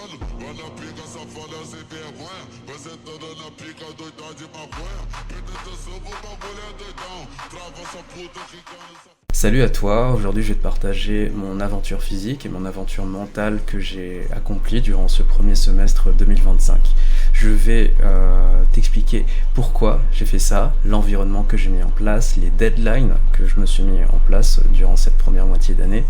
na pica safada sem vergonha. Você toda na pica doida de maconha. Penetраção, o bagulho é doidão. Trava essa puta ficando essa... Salut à toi, aujourd'hui je vais te partager mon aventure physique et mon aventure mentale que j'ai accomplie durant ce premier semestre 2025. Je vais t'expliquer pourquoi j'ai fait ça, l'environnement que j'ai mis en place, les deadlines que je me suis mis en place durant cette première moitié d'année,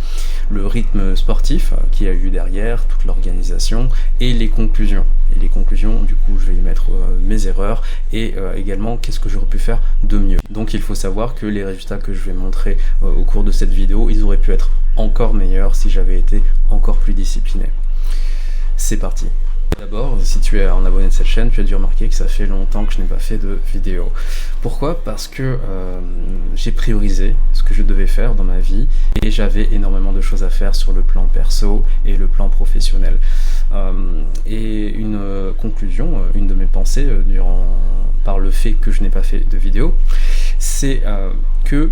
le rythme sportif qui a eu derrière, toute l'organisation et les conclusions. Et les conclusions, du coup, je vais y mettre mes erreurs et également qu'est-ce que j'aurais pu faire de mieux. Donc il faut savoir que les résultats que je vais montrer au cours de cette vidéo, ils auraient pu être encore meilleurs si j'avais été encore plus discipliné. C'est parti. D'abord, si tu es un abonné de cette chaîne, tu as dû remarquer que ça fait longtemps que je n'ai pas fait de vidéo. Pourquoi ? Parce que j'ai priorisé ce que je devais faire dans ma vie et j'avais énormément de choses à faire sur le plan perso et le plan professionnel. Et une conclusion, une de mes pensées par le fait que je n'ai pas fait de vidéo, c'est que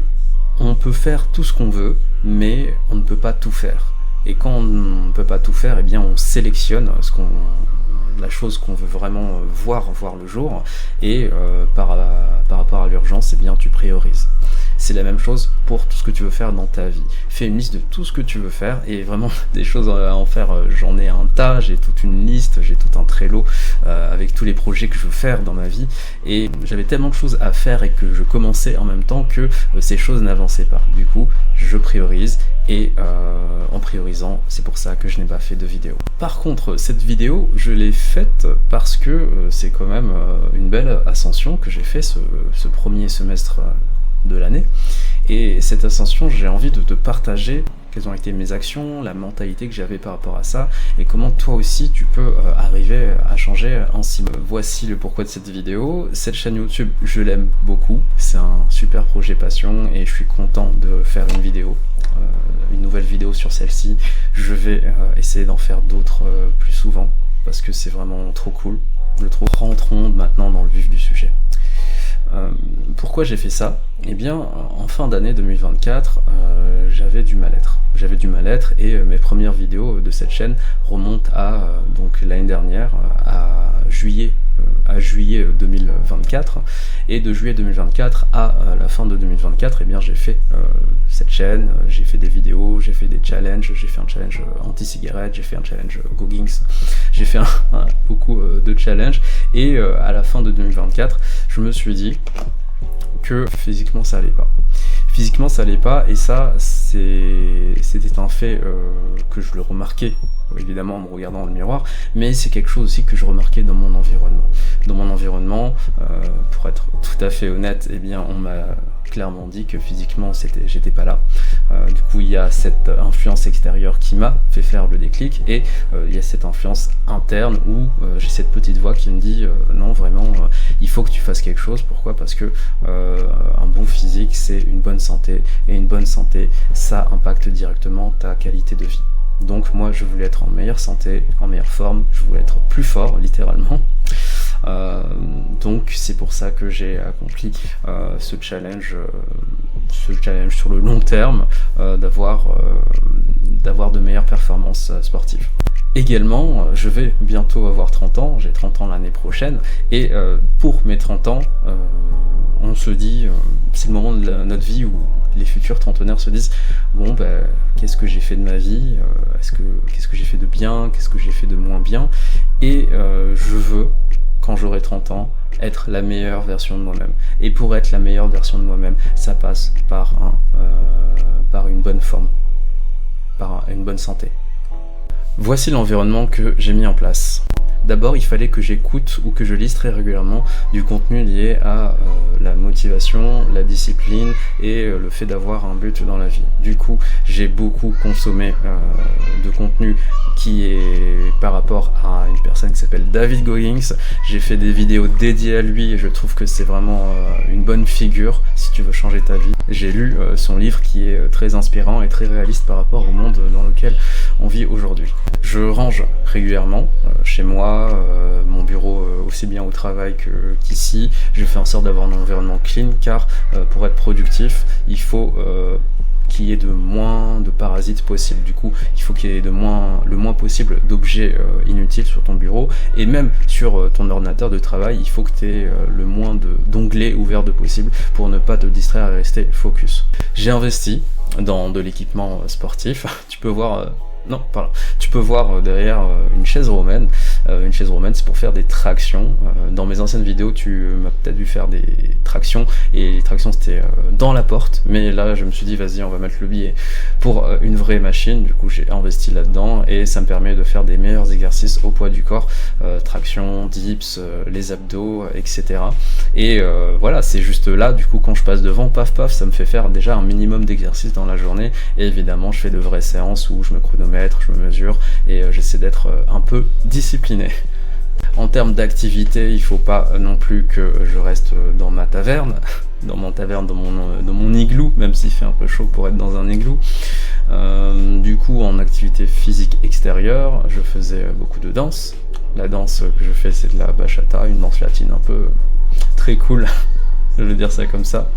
on peut faire tout ce qu'on veut, mais on ne peut pas tout faire. Et quand on ne peut pas tout faire, eh bien on sélectionne la chose qu'on veut vraiment voir le jour, et par rapport à l'urgence, eh bien tu priorises. C'est la même chose pour tout ce que tu veux faire dans ta vie. Fais une liste de tout ce que tu veux faire, et vraiment des choses à en faire, j'en ai un tas, j'ai toute une liste, j'ai tout un Trello avec tous les projets que je veux faire dans ma vie, et j'avais tellement de choses à faire et que je commençais en même temps que ces choses n'avançaient pas. Du coup, je priorise, et en priorisant, c'est pour ça que je n'ai pas fait de vidéo. Par contre, cette vidéo, je l'ai faite parce que c'est quand même une belle ascension que j'ai fait ce premier semestre de l'année. Et cette ascension, j'ai envie de te partager quelles ont été mes actions, la mentalité que j'avais par rapport à ça, et comment toi aussi tu peux arriver à changer ainsi. Voici le pourquoi de cette vidéo. Cette chaîne YouTube, je l'aime beaucoup, c'est un super projet passion et je suis content de faire une vidéo, une nouvelle vidéo sur celle-ci. Je vais essayer d'en faire d'autres plus souvent parce que c'est vraiment trop cool. Je trouve rentrons maintenant dans le vif du sujet. Pourquoi j'ai fait ça ? Eh bien, en fin d'année 2024, j'avais du mal-être. Et mes premières vidéos de cette chaîne remontent à donc l'année dernière, à juillet 2024. Et de juillet 2024 à la fin de 2024, eh bien j'ai fait cette chaîne, j'ai fait des vidéos, j'ai fait des challenges, j'ai fait un challenge anti-cigarette, j'ai fait un challenge Goggins, j'ai fait beaucoup de challenges. Et à la fin de 2024, je me suis dit que physiquement ça allait pas. Et ça, c'était un fait que je le remarquais évidemment en me regardant dans le miroir, mais c'est quelque chose aussi que je remarquais dans mon environnement. Pour être tout à fait honnête, eh bien on m'a clairement dit que physiquement j'étais pas là. Du coup il y a cette influence extérieure qui m'a fait faire le déclic, et il y a cette influence interne où j'ai cette petite voix qui me dit non vraiment il faut que tu fasses quelque chose. Pourquoi ? Parce que un bon physique c'est une bonne santé, et une bonne santé ça impacte directement ta qualité de vie. Donc moi je voulais être en meilleure santé, en meilleure forme, je voulais être plus fort littéralement. Donc c'est pour ça que j'ai accompli ce challenge sur le long terme, d'avoir de meilleures performances sportives. Également, je vais bientôt avoir 30 ans, j'ai 30 ans l'année prochaine, et pour mes 30 ans, on se dit, c'est le moment de notre vie où les futurs trentenaires se disent bon qu'est-ce que j'ai fait de ma vie, qu'est-ce que j'ai fait de bien, qu'est-ce que j'ai fait de moins bien, et je veux, quand j'aurai 30 ans, être la meilleure version de moi-même. Et pour être la meilleure version de moi-même, ça passe par une bonne forme, par une bonne santé. Voici l'environnement que j'ai mis en place. D'abord, il fallait que j'écoute ou que je lise très régulièrement du contenu lié à la motivation, la discipline et le fait d'avoir un but dans la vie. Du coup, j'ai beaucoup consommé de contenu qui est par rapport à une personne qui s'appelle David Goggins. J'ai fait des vidéos dédiées à lui et je trouve que c'est vraiment une bonne figure si tu veux changer ta vie. J'ai lu son livre qui est très inspirant et très réaliste par rapport au monde dans lequel on vit aujourd'hui. Je range régulièrement chez moi, mon bureau aussi bien au travail qu'ici. Je fais en sorte d'avoir un environnement clean car pour être productif, il faut qu'il y ait de moins de parasites possible. Du coup, il faut qu'il y ait le moins possible d'objets inutiles sur ton bureau, et même sur ton ordinateur de travail, il faut que tu aies le moins d'onglets ouverts de possible pour ne pas te distraire et rester focus. J'ai investi dans de l'équipement sportif. Tu peux voir tu peux voir derrière une chaise romaine. Une chaise romaine, c'est pour faire des tractions. Dans mes anciennes vidéos, tu m'as peut-être vu faire des tractions, et les tractions c'était dans la porte, mais là je me suis dit vas-y, on va mettre le billet pour une vraie machine. Du coup j'ai investi là-dedans, et ça me permet de faire des meilleurs exercices au poids du corps, traction, dips, les abdos, etc. Et voilà, c'est juste là, du coup quand je passe devant, paf, ça me fait faire déjà un minimum d'exercices dans la journée, et évidemment je fais de vraies séances où je me chronomètre, je me mesure, et j'essaie d'être un peu discipliné. En termes d'activité, il faut pas non plus que je reste dans ma taverne, dans mon igloo, même s'il fait un peu chaud pour être dans un igloo. Du coup, en activité physique extérieure, je faisais beaucoup de danse. La danse que je fais, c'est de la bachata, une danse latine un peu très cool. Je vais dire ça comme ça.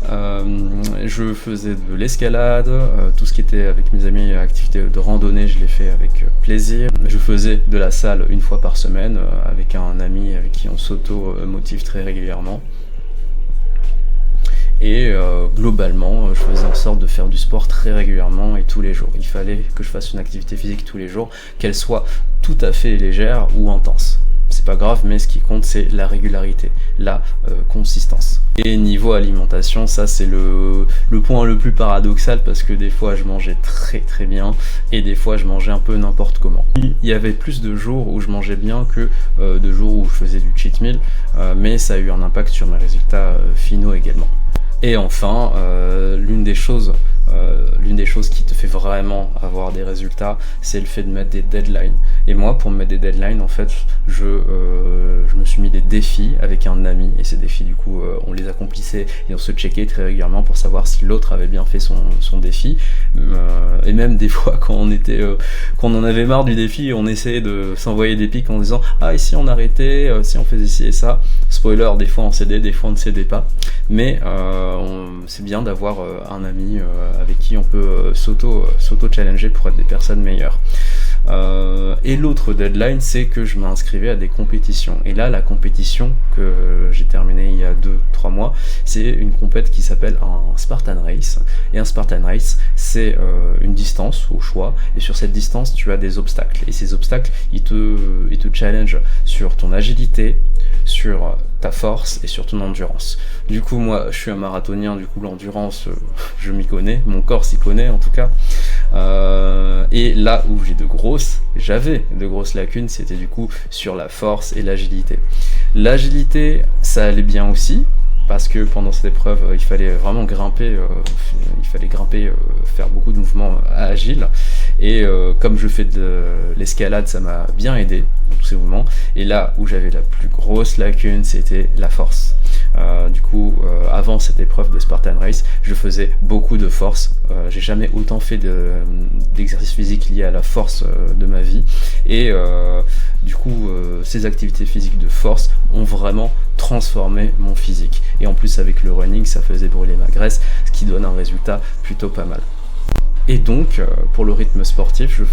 Je faisais de l'escalade, tout ce qui était avec mes amis, activité de randonnée, je l'ai fait avec plaisir. Je faisais de la salle une fois par semaine avec un ami avec qui on s'auto-motive très régulièrement. Et globalement, je faisais en sorte de faire du sport très régulièrement et tous les jours. Il fallait que je fasse une activité physique tous les jours, qu'elle soit tout à fait légère ou intense. C'est pas grave, mais ce qui compte, c'est la régularité, la consistance. Et niveau alimentation, ça c'est le point le plus paradoxal, parce que des fois je mangeais très bien, et des fois je mangeais un peu n'importe comment. Il y avait plus de jours où je mangeais bien que de jours où je faisais du cheat meal, mais ça a eu un impact sur mes résultats finaux également. Et enfin, l'une des choses qui te fait vraiment avoir des résultats, c'est le fait de mettre des deadlines. Et moi, pour me mettre des deadlines, en fait, je me suis mis des défis avec un ami, et ces défis, du coup, on les accomplissait et on se checkait très régulièrement pour savoir si l'autre avait bien fait son défi. Et même des fois, quand on en avait marre du défi, on essayait de s'envoyer des pics en disant « Ah, ici on arrêtait, si on faisait ci et ça ». Spoiler, des fois on cédait, des fois on ne cédait pas. Mais c'est bien d'avoir un ami avec qui on peut s'auto-challenger pour être des personnes meilleures. Et l'autre deadline, c'est que je m'inscrivais à des compétitions. Et là, la compétition que j'ai terminée il y a 2-3 mois, c'est une compète qui s'appelle un Spartan Race. Et un Spartan Race, c'est une distance au choix. Et sur cette distance, tu as des obstacles. Et ces obstacles, ils te challengent sur ton agilité, sur ta force et sur ton endurance. Du coup, moi, je suis un marathonien, du coup, l'endurance, je m'y connais, mon corps s'y connaît en tout cas. Et là où j'avais de grosses lacunes, c'était du coup sur la force et l'agilité. L'agilité, ça allait bien aussi, parce que pendant cette épreuve, il fallait vraiment grimper, faire beaucoup de mouvements agiles. Et comme je fais de l'escalade, ça m'a bien aidé dans tous ces mouvements. Et là où j'avais la plus grosse lacune, c'était la force. Du coup, avant cette épreuve de Spartan Race, je faisais beaucoup de force. J'ai jamais autant fait d'exercices physiques liés à la force de ma vie. Et du coup, ces activités physiques de force ont vraiment transformé mon physique. Et en plus, avec le running, ça faisait brûler ma graisse, ce qui donne un résultat plutôt pas mal. Et donc, pour le rythme sportif, je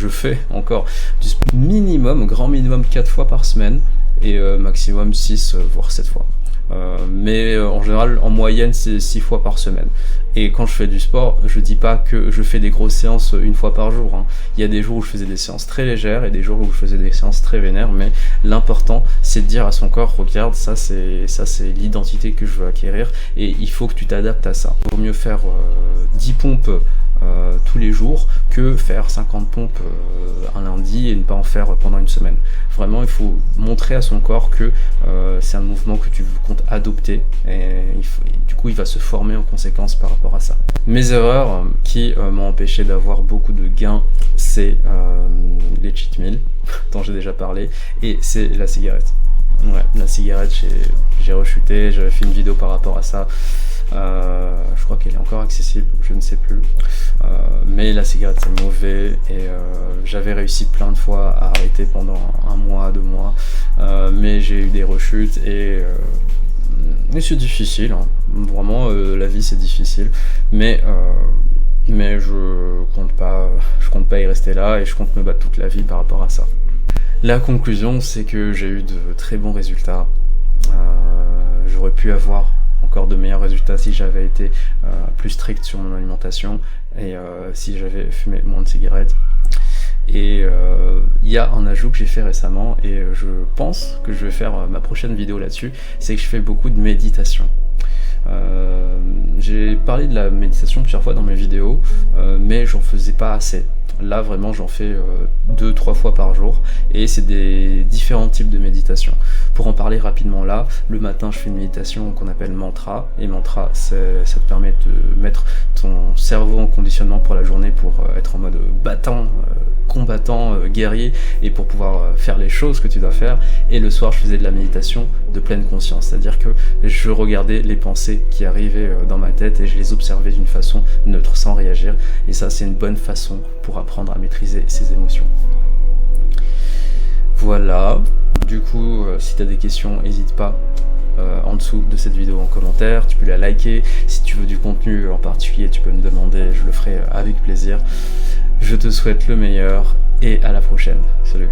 fais encore du grand minimum 4 fois par semaine, et maximum 6 voire 7 fois. Mais en général, en moyenne, c'est 6 fois par semaine. Et quand je fais du sport, je dis pas que je fais des grosses séances une fois par jour, hein. Il y a des jours où je faisais des séances très légères et des jours où je faisais des séances très vénères, mais l'important, c'est de dire à son corps, regarde, ça c'est l'identité que je veux acquérir, et il faut que tu t'adaptes à ça. Il vaut mieux faire 10 pompes tous les jours que faire 50 pompes un lundi et ne pas en faire pendant une semaine. Vraiment, il faut montrer à son corps que c'est un mouvement que tu comptes adopter, et du coup il va se former en conséquence par rapport à ça. Mes erreurs qui m'ont empêché d'avoir beaucoup de gains, c'est les cheat meals dont j'ai déjà parlé, et c'est la cigarette. Ouais, la cigarette, j'ai rechuté, j'avais fait une vidéo par rapport à ça. Je crois qu'elle est encore accessible, je ne sais plus. Mais la cigarette c'est mauvais, et j'avais réussi plein de fois à arrêter pendant 1 mois, 2 mois, mais j'ai eu des rechutes, et Et c'est difficile, hein. Vraiment, la vie c'est difficile, mais je compte pas y rester là et je compte me battre toute la vie par rapport à ça. La conclusion, c'est que j'ai eu de très bons résultats. J'aurais pu avoir encore de meilleurs résultats si j'avais été plus strict sur mon alimentation et si j'avais fumé moins de cigarettes. Et il y a un ajout que j'ai fait récemment et je pense que je vais faire ma prochaine vidéo là-dessus, c'est que je fais beaucoup de méditation. J'ai parlé de la méditation plusieurs fois dans mes vidéos, mais j'en faisais pas assez. Là vraiment j'en fais 2-3 fois par jour et c'est des différents types de méditation. Pour en parler rapidement là, le matin je fais une méditation qu'on appelle mantra, et mantra ça te permet de mettre ton cerveau en conditionnement pour la journée pour être en mode battant, combattant, guerrier et pour pouvoir faire les choses que tu dois faire. Et le soir je faisais de la méditation de pleine conscience, c'est-à-dire que je regardais les pensées qui arrivaient dans ma tête et je les observais d'une façon neutre sans réagir, et ça c'est une bonne façon pour apprendre à maîtriser ses émotions. Voilà, du coup si tu as des questions n'hésite pas en dessous de cette vidéo en commentaire, tu peux la liker, si tu veux du contenu en particulier tu peux me demander, je le ferai avec plaisir. Je te souhaite le meilleur et à la prochaine, salut.